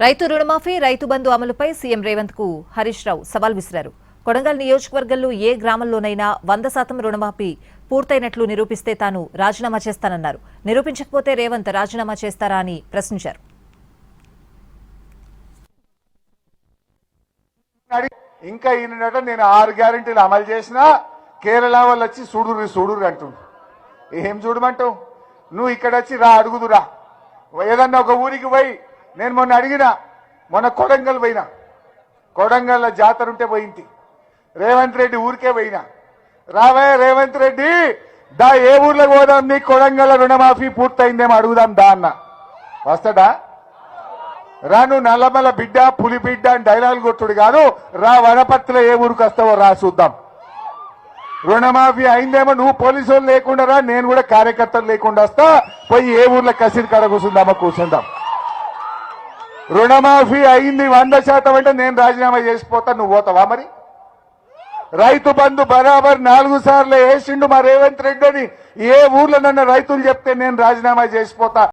రైతు రుణమాఫీ రైతు బంధు అమలుపై సీఎం రేవంత్ కు హరీష్ రావు సవాల్ విసిరారు. కొడంగల్ నియోజకవర్గంలో ఏ గ్రామంలోనైనా 100% రుణమాఫీ పూర్తయినట్లు నిరూపిస్తే తాను రాజీనామా చేస్తానన్నారు. నిరూపించకపోతే రేవంత్ రాజీనామా చేస్తారా అని ప్రశ్నించారు. ఇంకా ఈయనట నేను 6 గ్యారెంటీలు అమలు చేసినా కేరళ వాళ్ళు వచ్చి చూడురు అంటుండు. ఏం చూడమంటావు? నువ్వు ఇక్కడ వచ్చి రా అడుగుదురా. ఏదన్నా ఒక ఊరికి పోయి నేను మొన్న కొడంగల్ పోయినా, కొడంగల్ జాతర ఉంటే పోయింది. రేవంత్ రెడ్డి ఊరికే పోయినా, రావే రేవంత్ రెడ్డి దా ఏ ఊర్లో పోదాం, నీ కొడంగల్ రుణమాఫీ పూర్తయిందేమో అడుగుదాం దా అన్న. వస్తాడా? రాను నల్లమల బిడ్డ పులి బిడ్డ అని డైలాగ్ కొట్టుడు కాదు, రా వనపర్తిలో ఏ ఊరికి వస్తావో రా చూద్దాం. రుణమాఫీ అయిందేమో నువ్వు పోలీసు వాళ్ళు లేకుండా రా, నేను కూడా కార్యకర్తలు లేకుండా వస్తా. పోయి ఏ ఊర్లో కసిరి కాడ కూర్చుందామా కూర్చుందాం. రుణమాఫీ అయింది 100% అంటే నేను రాజీనామా చేసిపోతా, నువ్వు పోతావా? మరి రైతు బంధు బరాబర్ 4 సార్లు వేసిండు మా రేవంత్ రెడ్డి అని ఏ ఊర్లో నన్ను రైతులు చెప్తే నేను రాజీనామా చేసిపోతా.